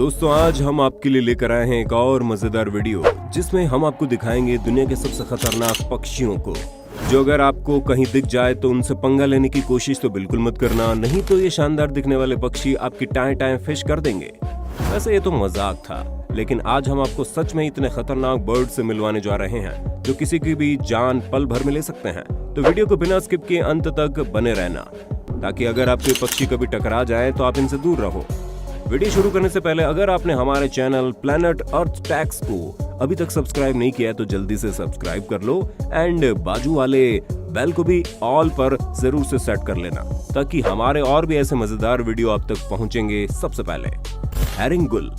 दोस्तों आज हम आपके लिए लेकर आए हैं एक और मजेदार वीडियो जिसमें हम आपको दिखाएंगे दुनिया के सबसे खतरनाक पक्षियों को, जो अगर आपको कहीं दिख जाए तो उनसे पंगा लेने की कोशिश तो बिल्कुल मत करना, नहीं तो ये शानदार दिखने वाले पक्षी आपकी टाएं टाएं फिश कर देंगे। वैसे ये तो मजाक था, लेकिन आज हम आपको सच में इतने खतरनाक बर्ड से मिलवाने जा रहे हैं जो किसी की भी जान पल भर में ले सकते हैं। तो वीडियो को बिना स्किप किए अंत तक बने रहना, ताकि अगर आपके पक्षी कभी टकरा जाए तो आप इनसे दूर रहो। वीडियो शुरू करने से पहले अगर आपने हमारे चैनल प्लैनेट अर्थ टैक्स को अभी तक सब्सक्राइब नहीं किया है तो जल्दी से सब्सक्राइब कर लो एंड बाजू वाले बेल को भी ऑल पर जरूर से सेट कर लेना, ताकि हमारे और भी ऐसे मजेदार वीडियो आप तक पहुंचेंगे सबसे पहले। हैरिंग गुल,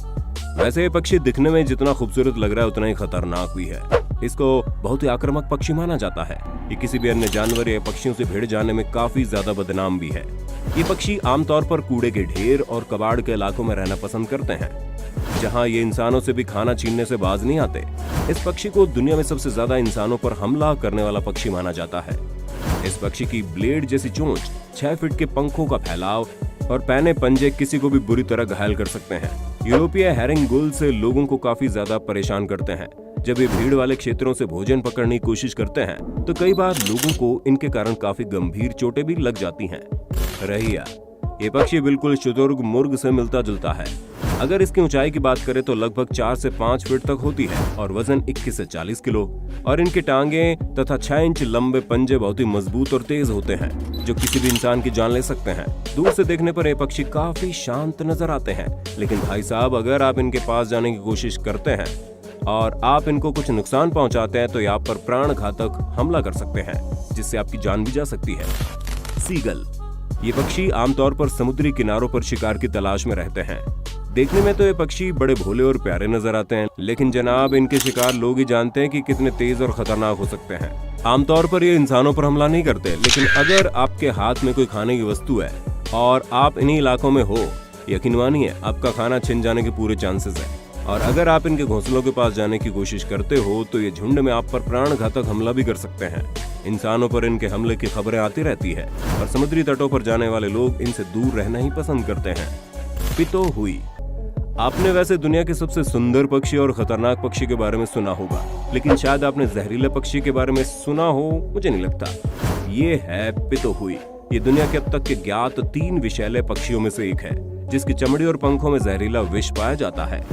वैसे ये पक्षी दिखने में जितना खूबसूरत लग रहा है उतना ही खतरनाक भी है। इसको बहुत ही आक्रामक पक्षी माना जाता है। ये किसी भी अन्य जानवर या पक्षियों से भिड़ जाने में काफी ज्यादा बदनाम भी है। ये पक्षी आमतौर पर कूड़े के ढेर और कबाड़ के इलाकों में रहना पसंद करते हैं, जहां ये इंसानों से भी खाना छीनने से बाज नहीं आते। इस पक्षी को दुनिया में सबसे ज्यादा इंसानों पर हमला करने वाला पक्षी माना जाता है। इस पक्षी की ब्लेड जैसी चोंच, 6 फीट के पंखों का फैलाव और पैने पंजे किसी को भी बुरी तरह घायल कर सकते हैं। यूरोपीय हैरिंग गुल से लोगों को काफी ज्यादा परेशान करते हैं। जब ये भीड़ वाले क्षेत्रों से भोजन पकड़ने की कोशिश करते हैं तो कई बार लोगों को इनके कारण काफी गंभीर चोटें भी लग जाती हैं। रहिया, ये पक्षी बिल्कुल शुतुर्ग मुर्ग से मिलता जुलता है। अगर इसकी ऊंचाई की बात करें तो लगभग 4 से 5 फीट तक होती है और वजन 21 से 40 किलो, और इनके टांगे तथा 6 इंच लंबे पंजे बहुत ही मजबूत और तेज होते हैं, जो किसी भी इंसान की जान ले सकते हैं। दूर से देखने पर ये पक्षी काफी शांत नजर आते हैं, लेकिन भाई साहब अगर आप इनके पास जाने की कोशिश करते हैं और आप इनको कुछ नुकसान पहुंचाते हैं तो ये आप पर प्राण घातक हमला कर सकते हैं, जिससे आपकी जान भी जा सकती है। सीगल, ये पक्षी आमतौर पर समुद्री किनारों पर शिकार की तलाश में रहते हैं। देखने में तो ये पक्षी बड़े भोले और प्यारे नजर आते हैं, लेकिन जनाब इनके शिकार लोग ही जानते हैं कि कितने तेज और खतरनाक हो सकते हैं। आमतौर पर ये इंसानों पर हमला नहीं करते, लेकिन अगर आपके हाथ में कोई खाने की वस्तु है और आप इन्हीं इलाकों में हो, यकीन मानिए आपका खाना छिन जाने के पूरे चांसेस है। और अगर आप इनके घोंसलों के पास जाने की कोशिश करते हो तो ये झुंड में आप पर प्राण घातक हमला भी कर सकते हैं। इंसानों पर इनके हमले की खबरें आती रहती है और समुद्री तटों पर जाने वाले लोग इनसे दूर रहना ही पसंद करते हैं। पितो हुई, आपने वैसे दुनिया के सबसे सुंदर पक्षी और खतरनाक पक्षी के बारे में सुना होगा, लेकिन शायद आपने जहरीले पक्षी के बारे में सुना हो, मुझे नहीं लगता। ये है पितो हुई। ये दुनिया के अब तक के ज्ञात 3 विषैले पक्षियों में से एक है, जिसकी चमड़ी और पंखों में जहरीला विष पाया जाता है।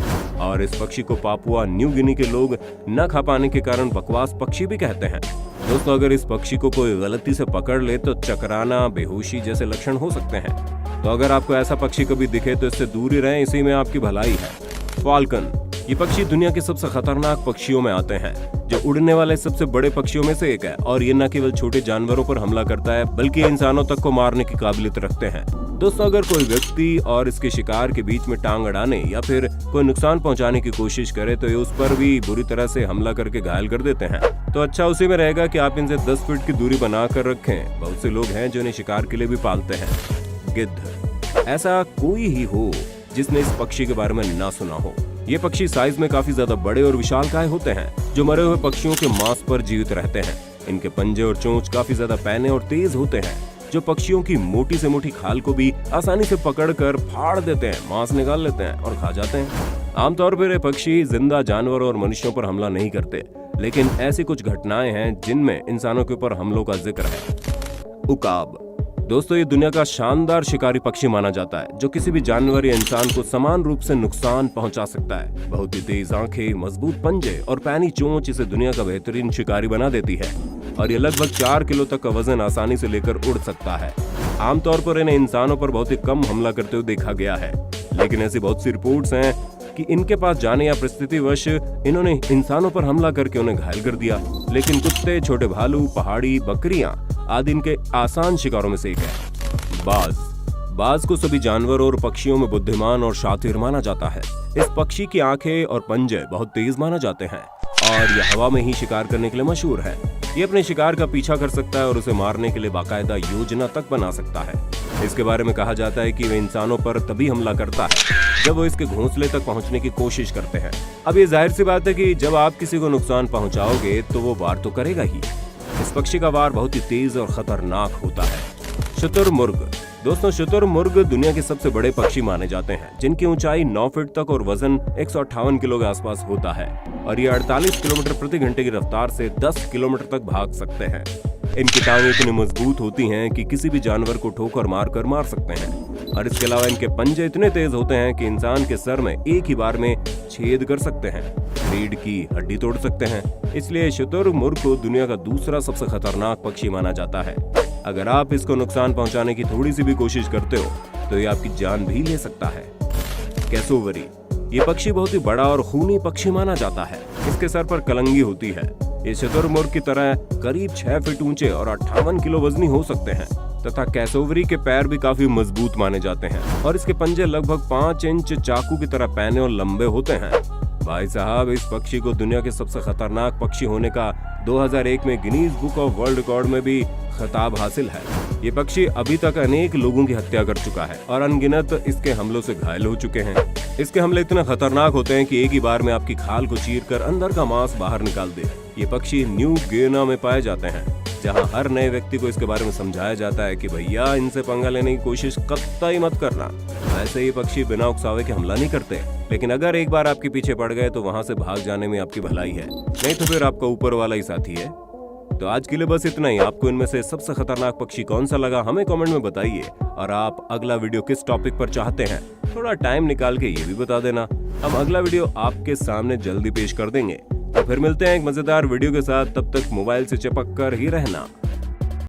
और इस पक्षी को पापुआ न्यू गिनी के लोग न खा पाने के कारण बकवास पक्षी भी कहते हैं। दोस्तों अगर इस पक्षी को कोई गलती से पकड़ ले तो चकराना, बेहोशी जैसे लक्षण हो सकते हैं। तो अगर आपको ऐसा पक्षी कभी दिखे तो इससे दूर ही रहें, इसी में आपकी भलाई है। फाल्कन, ये पक्षी दुनिया के सबसे खतरनाक पक्षियों में आते हैं, जो उड़ने वाले सबसे बड़े पक्षियों में से एक है। और ये न केवल छोटे जानवरों पर हमला करता है, बल्कि इंसानों तक को मारने की काबिलियत रखते हैं। दोस्तों अगर कोई व्यक्ति और इसके शिकार के बीच में टांग अड़ाने या फिर कोई नुकसान पहुंचाने की कोशिश करे तो ये उस पर भी बुरी तरह से हमला करके घायल कर देते हैं। तो अच्छा उसी में रहेगा कि आप इनसे 10 फीट की दूरी बना कर रखें। बहुत से लोग हैं जो इन्हें शिकार के लिए भी पालते हैं। गिद्ध, ऐसा कोई ही हो जिसने इस पक्षी के बारे में ना सुना हो। ये पक्षी साइज में काफी ज्यादा बड़े और विशालकाय होते हैं, जो मरे हुए पक्षियों के मांस पर जीवित रहते हैं। इनके पंजे और चोंच काफी ज्यादा पैने और तेज होते हैं, जो पक्षियों की मोटी से मोटी खाल को भी आसानी से पकड़कर फाड़ देते हैं, मांस निकाल लेते हैं और खा जाते हैं। आमतौर पर ये पक्षी जिंदा जानवर और मनुष्यों पर हमला नहीं करते, लेकिन ऐसी कुछ घटनाएं हैं जिनमें इंसानों के ऊपर हमलों का जिक्र है। उकाब, दोस्तों ये दुनिया का शानदार शिकारी पक्षी माना जाता है, जो किसी भी जानवर या इंसान को समान रूप से नुकसान पहुंचा सकता है। बहुत ही तेज आंखें, मजबूत पंजे और पैनी चोंच इसे दुनिया का बेहतरीन शिकारी बना देती है, और ये लगभग 4 किलो तक का वजन आसानी से लेकर उड़ सकता है। आमतौर पर इन्हें इंसानों पर बहुत ही कम हमला करते हुए देखा गया है, लेकिन ऐसी बहुत सी रिपोर्ट्स हैं कि इनके पास जाने या परिस्थितिवश इन्होंने इंसानों पर हमला करके उन्हें घायल कर दिया। लेकिन कुत्ते, छोटे भालू, पहाड़ी बकरियां आदि इनके आसान शिकारों में से एक है। बाज को सभी जानवर और पक्षियों में बुद्धिमान और शातिर माना जाता है। इस पक्षी की आंखें और पंजे बहुत तेज माना जाते हैं और यह हवा में ही शिकार करने के लिए मशहूर है। ये अपने शिकार का पीछा कर सकता है और उसे मारने के लिए बाकायदा योजना तक बना सकता है। इसके बारे में कहा जाता है कि वह इंसानों पर तभी हमला करता है जब वो इसके घोंसले तक पहुंचने की कोशिश करते हैं। अब ये जाहिर सी बात है कि जब आप किसी को नुकसान पहुंचाओगे तो वो वार तो करेगा ही। इस पक्षी का वार बहुत ही तेज और खतरनाक होता है। शुतुरमुर्ग, दोस्तों, शुतुरमुर्ग दुनिया के सबसे बड़े पक्षी माने जाते हैं, जिनकी ऊंचाई 9 फीट तक और वजन 158 किलो के आसपास होता है और ये 48 किलोमीटर प्रति घंटे की रफ्तार से 10 किलोमीटर तक भाग सकते हैं। इनकी टांगें इतनी मजबूत होती हैं कि किसी भी जानवर को ठोकर मार सकते हैं और इसके अलावा इनके पंजे इतने तेज होते हैं कि इंसान के सर में एक ही बार में छेद कर सकते हैं, रीढ़ की हड्डी तोड़ सकते हैं। इसलिए शुतुरमुर्ग को दुनिया का दूसरा सबसे खतरनाक पक्षी माना जाता है। अगर आप इसको नुकसान पहुंचाने की थोड़ी सी भी कोशिश करते हो तो ये आपकी जान भी ले सकता है। कैसोवरी, ये पक्षी बहुत ही बड़ा और खूनी पक्षी माना जाता है। इसके सर पर कलंगी होती है। ये शुतुरमुर्ग की तरह करीब 6 फीट ऊंचे और 58 किलो वजनी हो सकते हैं तथा कैसोवरी के पैर भी काफी मजबूत माने जाते हैं और इसके पंजे लगभग 5 इंच चाकू की तरह पैने और लंबे होते हैं। भाई साहब, इस पक्षी को दुनिया के सबसे खतरनाक पक्षी होने का 2001 में Guinness book of world record में भी खिताब हासिल है। ये पक्षी अभी तक अनेक लोगों की हत्या कर चुका है और अनगिनत इसके हमलों से घायल हो चुके हैं। इसके हमले इतने खतरनाक होते हैं कि एक ही बार में आपकी खाल को चीरकर अंदर का मांस बाहर निकाल दे। ये पक्षी न्यू गिनिया में पाए जाते हैं, जहां हर नए व्यक्ति को इसके बारे में समझाया जाता है कि भैया इनसे पंगा लेने की कोशिश कतई मत करना। वैसे ये पक्षी बिना उकसावे के हमला नहीं करते, लेकिन अगर एक बार आपके पीछे पड़ गए तो वहां से भाग जाने में आपकी भलाई है, नहीं तो फिर आपका ऊपर वाला ही साथी है। तो आज के लिए बस इतना ही। आपको इनमें से सबसे खतरनाक पक्षी कौन सा लगा हमें कमेंट में बताइए और आप अगला वीडियो किस टॉपिक पर चाहते हैं थोड़ा टाइम निकाल के ये भी बता देना। हम अगला वीडियो आपके सामने जल्दी पेश कर देंगे। तो फिर मिलते हैं एक मजेदार वीडियो के साथ, तब तक मोबाइल से चिपक कर ही रहना।